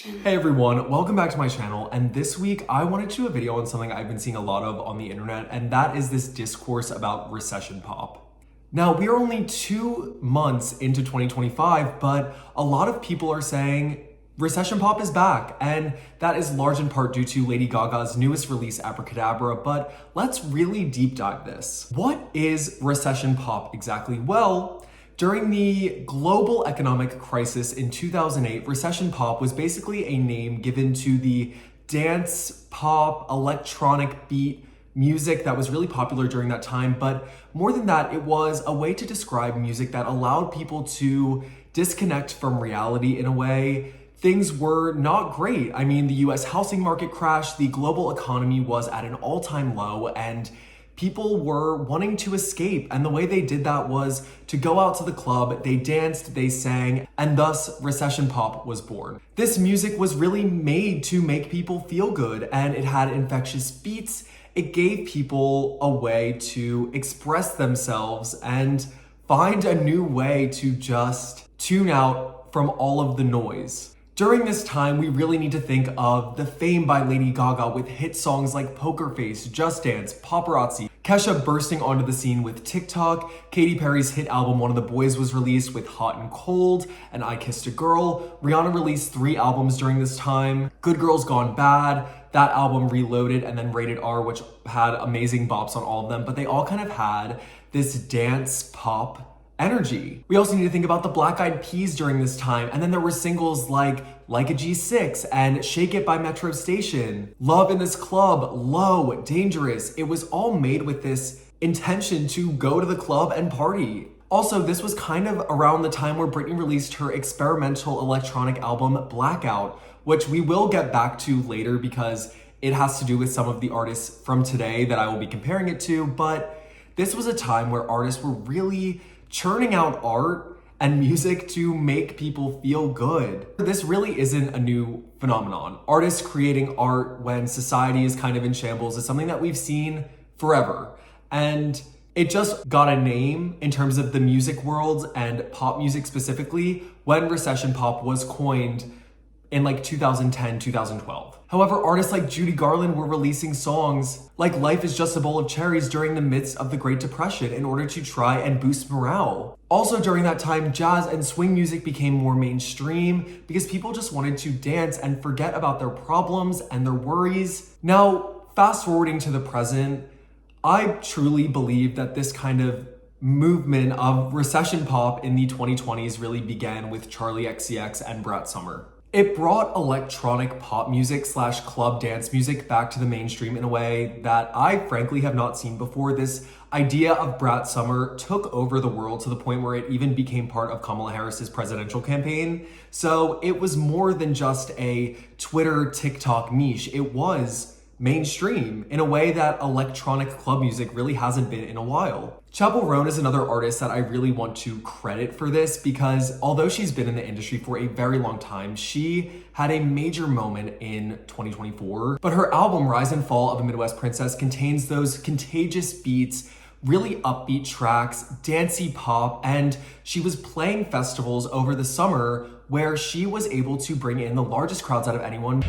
Recession. Hey everyone, welcome back to my channel, and this week I wanted to do a video on something I've been seeing a lot of on the internet, and that is this discourse about recession pop. Now, we are only 2 months into 2025, but a lot of people are saying recession pop is back, and that is large in part due to Lady Gaga's newest release, Abracadabra, but let's really deep dive this. What is recession pop exactly? Well, during the global economic crisis in 2008, recession pop was basically a name given to the dance, pop, electronic beat music that was really popular during that time. But more than that, it was a way to describe music that allowed people to disconnect from reality in a way. Things were not great. I mean, the US housing market crashed, the global economy was at an all-time low, and people were wanting to escape, and the way they did that was to go out to the club, they danced, they sang, and thus recession pop was born. This music was really made to make people feel good, and it had infectious beats. It gave people a way to express themselves and find a new way to just tune out from all of the noise. During this time, we really need to think of the fame by Lady Gaga with hit songs like Poker Face, Just Dance, Paparazzi, Kesha bursting onto the scene with TikTok, Katy Perry's hit album One of the Boys was released with Hot and Cold, and I Kissed a Girl. Rihanna released 3 albums during this time. Good Girls Gone Bad, that album Reloaded, and then Rated R, which had amazing bops on all of them, but they all kind of had this dance pop energy. We also need to think about the Black Eyed Peas during this time, and then there were singles like a G6 and Shake It by Metro Station, Love in This Club, Low, Dangerous. It was all made with this intention to go to the club and party. Also, this was kind of around the time where Britney released her experimental electronic album Blackout, which we will get back to later because it has to do with some of the artists from today that I will be comparing it to, but this was a time where artists were really churning out art and music to make people feel good. This really isn't a new phenomenon. Artists creating art when society is kind of in shambles is something that we've seen forever. And it just got a name in terms of the music world and pop music specifically when recession pop was coined in like 2010, 2012. However, artists like Judy Garland were releasing songs like Life is Just a Bowl of Cherries during the midst of the Great Depression in order to try and boost morale. Also during that time, jazz and swing music became more mainstream because people just wanted to dance and forget about their problems and their worries. Now, fast forwarding to the present, I truly believe that this kind of movement of recession pop in the 2020s really began with Charli XCX and Brat Summer. It brought electronic pop music / club dance music back to the mainstream in a way that I frankly have not seen before. This idea of Brat Summer took over the world to the point where it even became part of Kamala Harris's presidential campaign. So it was more than just a Twitter, TikTok niche. It was mainstream in a way that electronic club music really hasn't been in a while. Chappell Roan is another artist that I really want to credit for this because although she's been in the industry for a very long time, she had a major moment in 2024. But her album Rise and Fall of a Midwest Princess contains those contagious beats, really upbeat tracks, dancey pop, and she was playing festivals over the summer where she was able to bring in the largest crowds out of anyone,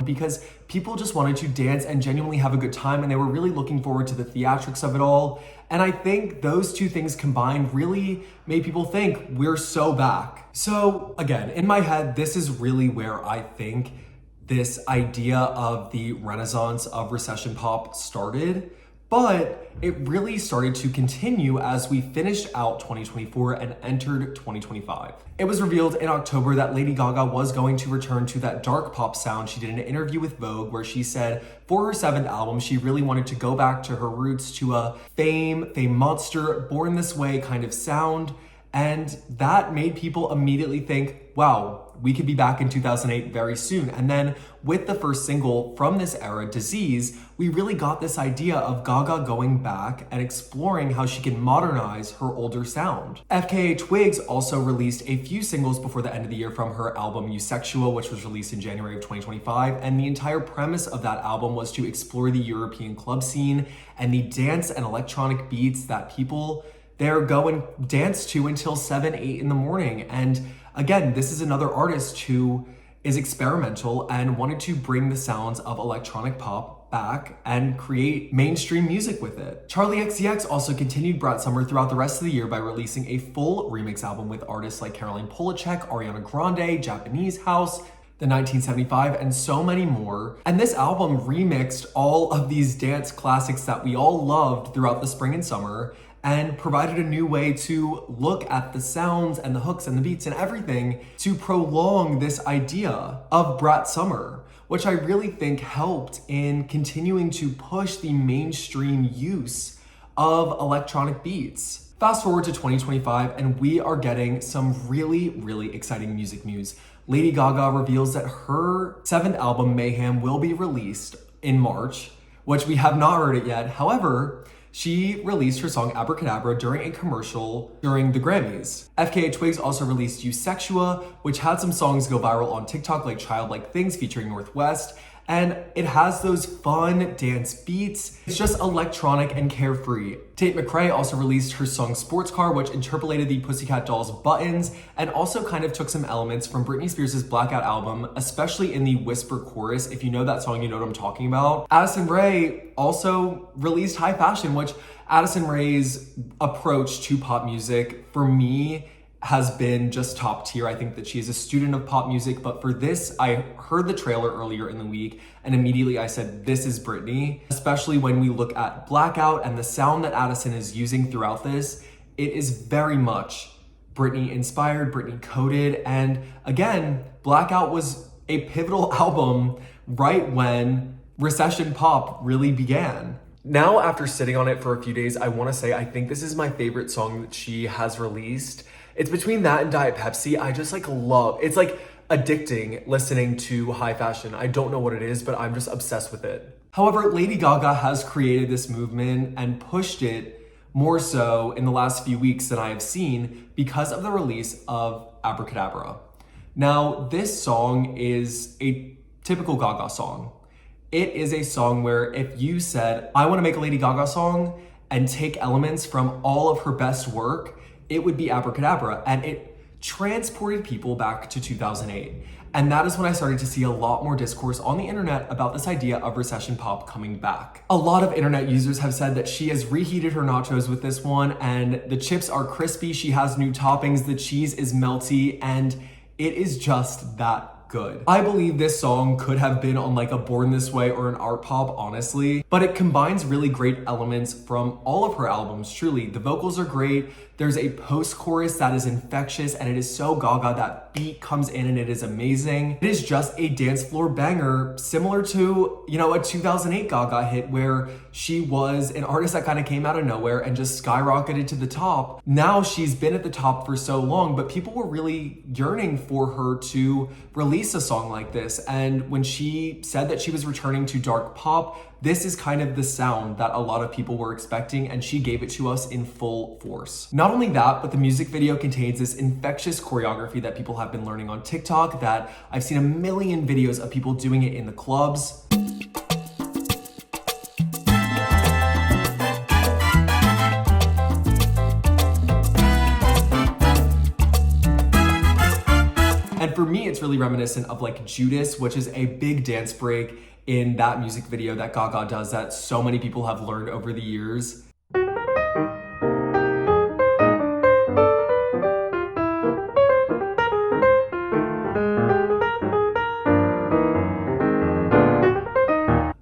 because people just wanted to dance and genuinely have a good time, and they were really looking forward to the theatrics of it all. And I think those two things combined really made people think we're so back. So again, in my head, this is really where I think this idea of the Renaissance of recession pop started. But it really started to continue as we finished out 2024 and entered 2025. It was revealed in October that Lady Gaga was going to return to that dark pop sound. She did an interview with Vogue where she said for her 7th album, she really wanted to go back to her roots, to a fame monster, born this way kind of sound. And that made people immediately think, wow, we could be back in 2008 very soon. And then with the first single from this era, Disease, we really got this idea of Gaga going back and exploring how she can modernize her older sound. FKA Twigs also released a few singles before the end of the year from her album Eusexual, which was released in January of 2025. And the entire premise of that album was to explore the European club scene and the dance and electronic beats that people there go and dance to until 7, 8 in the morning. And again, this is another artist who is experimental and wanted to bring the sounds of electronic pop back and create mainstream music with it. Charli XCX also continued Brat Summer throughout the rest of the year by releasing a full remix album with artists like Caroline Polachek, Ariana Grande, Japanese House, the 1975, and so many more. And this album remixed all of these dance classics that we all loved throughout the spring and summer and provided a new way to look at the sounds and the hooks and the beats and everything to prolong this idea of Brat Summer, which I really think helped in continuing to push the mainstream use of electronic beats. Fast forward to 2025 and we are getting some really exciting music news. Lady Gaga reveals that her 7th album, Mayhem, will be released in March, which we have not heard it yet. However, she released her song Abracadabra during a commercial during the Grammys. FKA Twigs also released Eusexua, which had some songs go viral on TikTok like Childlike Things featuring Northwest, and it has those fun dance beats. It's just electronic and carefree. Tate McRae also released her song Sports Car, which interpolated the Pussycat Dolls buttons and also kind of took some elements from Britney Spears' Blackout album, especially in the whisper chorus. If you know that song, you know what I'm talking about. Addison Rae also released High Fashion, which Addison Rae's approach to pop music, for me, has been just top tier. I think that she is a student of pop music, but for this, I heard the trailer earlier in the week and immediately I said, this is Britney. Especially when we look at Blackout and the sound that Addison is using throughout this, it is very much Britney inspired, Britney coded. And again, Blackout was a pivotal album right when recession pop really began. Now, after sitting on it for a few days, I wanna say I think this is my favorite song that she has released. It's between that and Diet Pepsi. I just love, it's addicting listening to High Fashion. I don't know what it is, but I'm just obsessed with it. However, Lady Gaga has created this movement and pushed it more so in the last few weeks than I have seen because of the release of Abracadabra. Now, this song is a typical Gaga song. It is a song where if you said, I want to make a Lady Gaga song and take elements from all of her best work, it would be Abracadabra, and it transported people back to 2008. And that is when I started to see a lot more discourse on the internet about this idea of recession pop coming back. A lot of internet users have said that she has reheated her nachos with this one, and the chips are crispy, she has new toppings, the cheese is melty, and it is just that good. I believe this song could have been on a Born This Way or an Art Pop, honestly, but it combines really great elements from all of her albums, truly. The vocals are great. There's a post-chorus that is infectious and it is so Gaga. That beat comes in and it is amazing. It is just a dance floor banger, similar to, a 2008 Gaga hit where she was an artist that kind of came out of nowhere and just skyrocketed to the top. Now she's been at the top for so long, but people were really yearning for her to release a song like this. And when she said that she was returning to dark pop, this is kind of the sound that a lot of people were expecting, and she gave it to us in full force. Not only that, but the music video contains this infectious choreography that people have been learning on TikTok that I've seen a million videos of people doing it in the clubs. And for me, it's really reminiscent of Judas, which is a big dance break in that music video that Gaga does that so many people have learned over the years.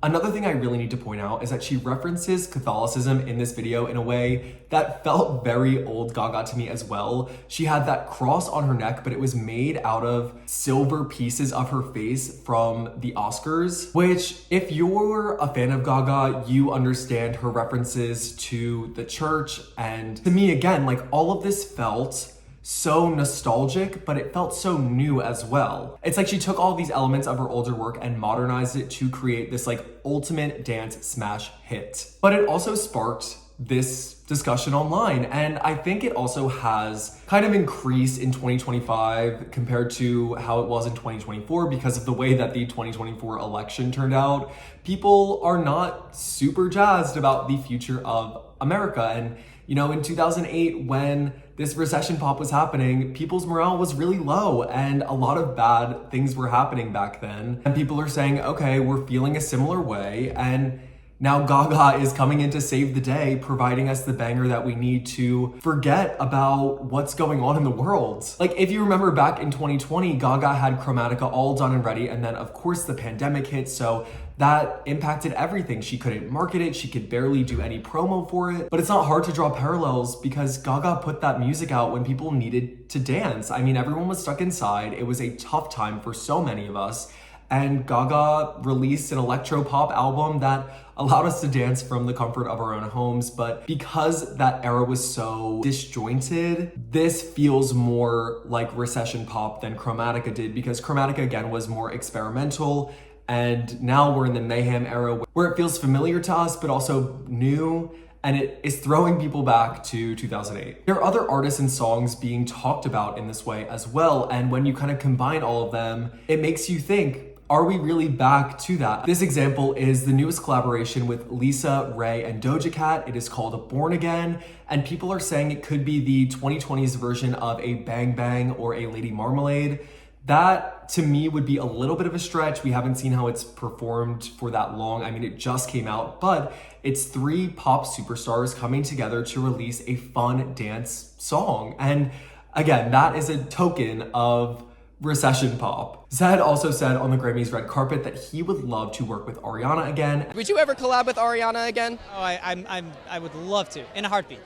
Another thing I really need to point out is that she references Catholicism in this video in a way that felt very old Gaga to me as well. She had that cross on her neck, but it was made out of silver pieces of her face from the Oscars, which if you're a fan of Gaga, you understand her references to the church. And to me, again, all of this felt so nostalgic, but it felt so new as well. It's she took all these elements of her older work and modernized it to create this ultimate dance smash hit. But it also sparked this discussion online, and I think it also has kind of increased in 2025 compared to how it was in 2024 because of the way that the 2024 election turned out. People are not super jazzed about the future of America. And in 2008, when this recession pop was happening, people's morale was really low and a lot of bad things were happening back then. And people are saying, okay, we're feeling a similar way, and now Gaga is coming in to save the day, providing us the banger that we need to forget about what's going on in the world. Like, if you remember back in 2020, Gaga had Chromatica all done and ready, and then of course the pandemic hit, so that impacted everything. She couldn't market it, she could barely do any promo for it. But it's not hard to draw parallels because Gaga put that music out when people needed to dance. I mean, everyone was stuck inside. It was a tough time for so many of us. And Gaga released an electro pop album that allowed us to dance from the comfort of our own homes. But because that era was so disjointed, this feels more like recession pop than Chromatica did, because Chromatica, again, was more experimental. And now we're in the mayhem era where it feels familiar to us, but also new. And it is throwing people back to 2008. There are other artists and songs being talked about in this way as well. And when you kind of combine all of them, it makes you think, are we really back to that? This example is the newest collaboration with Lisa, Ray, and Doja Cat. It is called Born Again, and people are saying it could be the 2020s version of a Bang Bang or a Lady Marmalade. That, to me, would be a little bit of a stretch. We haven't seen how it's performed for that long. I mean, it just came out, but it's three pop superstars coming together to release a fun dance song. And again, that is a token of recession pop. Zed also said on the Grammys red carpet that he would love to work with Ariana again. Would you ever collab with Ariana again? Oh, I would love to, in a heartbeat.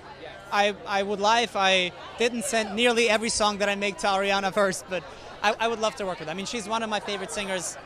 I would lie if I didn't send nearly every song that I make to Ariana first, but I would love to work with her. I mean, she's one of my favorite singers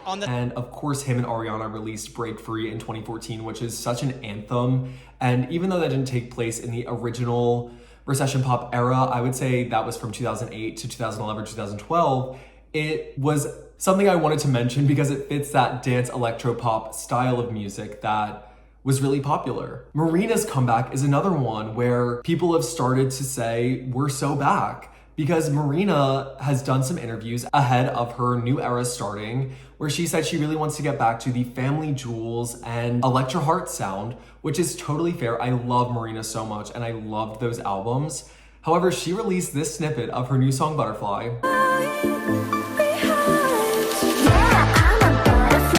on the... And of course, him and Ariana released Break Free in 2014, which is such an anthem. And even though that didn't take place in the original recession pop era, I would say that was from 2008 to 2011, 2012. It was something I wanted to mention because it fits that dance electro pop style of music that was really popular. Marina's comeback is another one where people have started to say, we're so back. Because Marina has done some interviews ahead of her new era starting, where she said she really wants to get back to the Family Jewels and Electra Heart sound, which is totally fair. I love Marina so much, and I loved those albums. However, she released this snippet of her new song, Butterfly.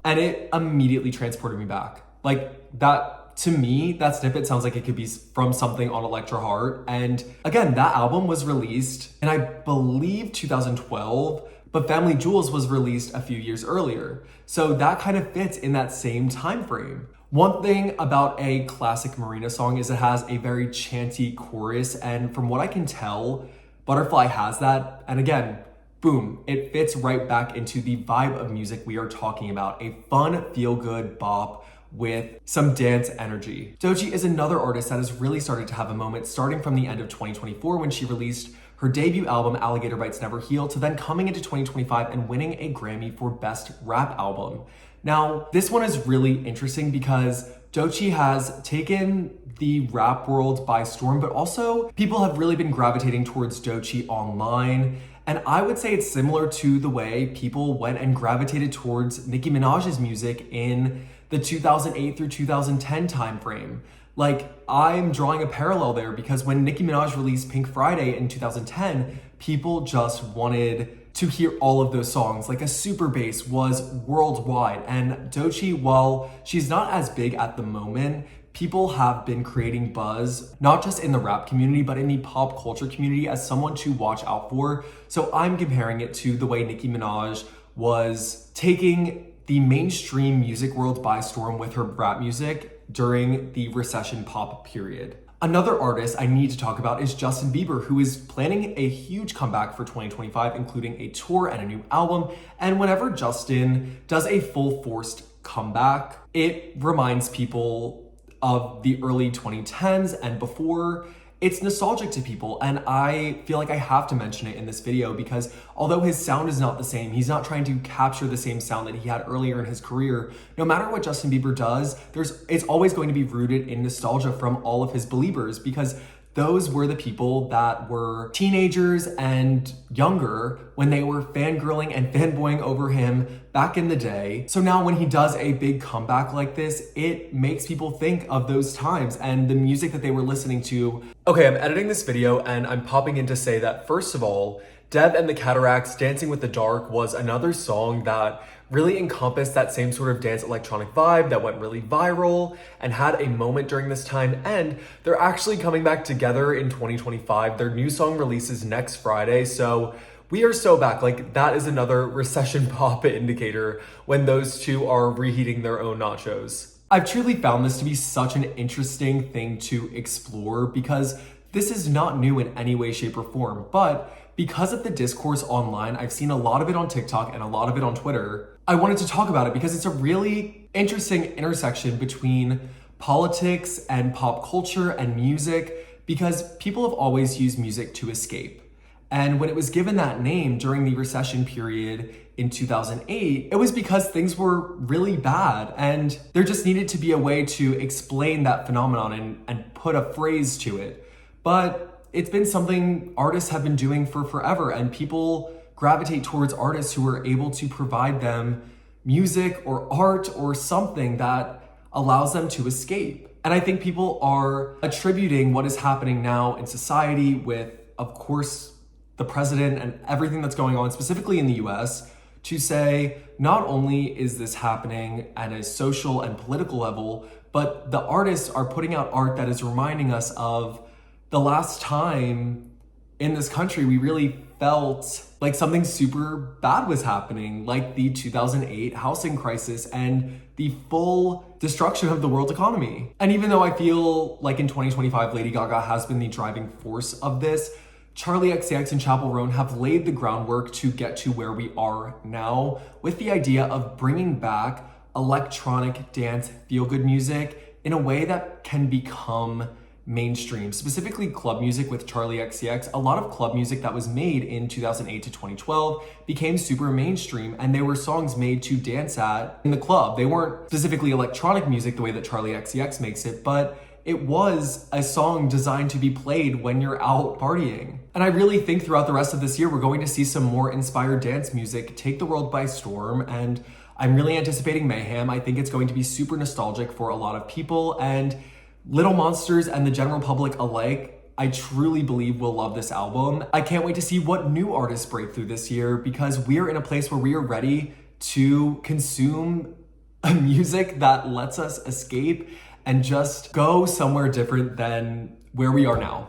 And it immediately transported me back. Like, that, to me, that snippet sounds like it could be from something on Electra Heart. And again, that album was released in, I believe, 2012, but Family Jewels was released a few years earlier. So that kind of fits in that same time frame. One thing about a classic Marina song is it has a very chanty chorus, and from what I can tell, Butterfly has that. And again, boom, it fits right back into the vibe of music we are talking about. A fun, feel-good bop with some dance energy. Doechii is another artist that has really started to have a moment, starting from the end of 2024 when she released her debut album, Alligator Bites Never Heal, to then coming into 2025 and winning a Grammy for Best Rap Album. Now, this one is really interesting because Doechii has taken the rap world by storm, but also people have really been gravitating towards Doechii online. And I would say it's similar to the way people went and gravitated towards Nicki Minaj's music in the 2008 through 2010 timeframe. Like, I'm drawing a parallel there because when Nicki Minaj released Pink Friday in 2010, people just wanted to hear all of those songs. Like, a super bass was worldwide. And Doechii, while she's not as big at the moment, people have been creating buzz, not just in the rap community, but in the pop culture community as someone to watch out for. So I'm comparing it to the way Nicki Minaj was taking the mainstream music world by storm with her rap music during the recession pop period. Another artist I need to talk about is Justin Bieber, who is planning a huge comeback for 2025, including a tour and a new album. And whenever Justin does a full forced comeback, it reminds people of the early 2010s and before. It's nostalgic to people, and I feel like I have to mention it in this video because although his sound is not the same, he's not trying to capture the same sound that he had earlier in his career. No matter what Justin Bieber does, it's always going to be rooted in nostalgia from all of his believers because those were the people that were teenagers and younger when they were fangirling and fanboying over him back in the day. So now when he does a big comeback like this, it makes people think of those times and the music that they were listening to Okay, I'm editing this video and I'm popping in to say that first of all, Dev and the Cataracts' Dancing with the Dark was another song that really encompassed that same sort of dance electronic vibe that went really viral and had a moment during this time. And they're actually coming back together in 2025. Their new song releases next Friday, so we are so back. Like, that is another recession pop indicator when those two are reheating their own nachos. I've truly found this to be such an interesting thing to explore because this is not new in any way, shape, or form. But because of the discourse online, I've seen a lot of it on TikTok and a lot of it on Twitter. I wanted to talk about it because it's a really interesting intersection between politics and pop culture and music, because people have always used music to escape. And when it was given that name during the recession period in 2008, it was because things were really bad and there just needed to be a way to explain that phenomenon and put a phrase to it. But it's been something artists have been doing for forever, and people gravitate towards artists who are able to provide them music or art or something that allows them to escape. And I think people are attributing what is happening now in society with, of course, the president and everything that's going on, specifically in the US, to say, not only is this happening at a social and political level, but the artists are putting out art that is reminding us of the last time in this country we really felt like something super bad was happening, like the 2008 housing crisis and the full destruction of the world economy. And even though I feel like in 2025, Lady Gaga has been the driving force of this, Charlie XCX and Chappell Roan have laid the groundwork to get to where we are now, with the idea of bringing back electronic dance feel-good music in a way that can become mainstream, specifically club music with Charlie XCX. A lot of club music that was made in 2008 to 2012 became super mainstream, and they were songs made to dance at in the club. They weren't specifically electronic music the way that Charlie XCX makes it, but it was a song designed to be played when you're out partying. And I really think throughout the rest of this year, we're going to see some more inspired dance music take the world by storm. And I'm really anticipating mayhem. I think it's going to be super nostalgic for a lot of people, and Little Monsters and the general public alike, I truly believe will love this album. I can't wait to see what new artists break through this year, because we are in a place where we are ready to consume a music that lets us escape and just go somewhere different than where we are now.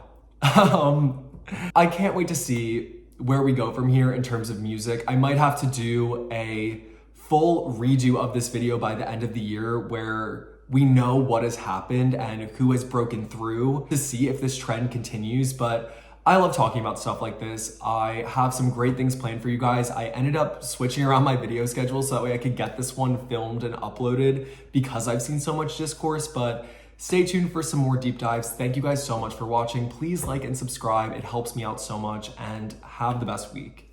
I can't wait to see where we go from here in terms of music. I might have to do a full redo of this video by the end of the year where we know what has happened and who has broken through to see if this trend continues. But I love talking about stuff like this. I have some great things planned for you guys. I ended up switching around my video schedule so that way I could get this one filmed and uploaded because I've seen so much discourse. But stay tuned for some more deep dives. Thank you guys so much for watching. Please like and subscribe. It helps me out so much, and have the best week.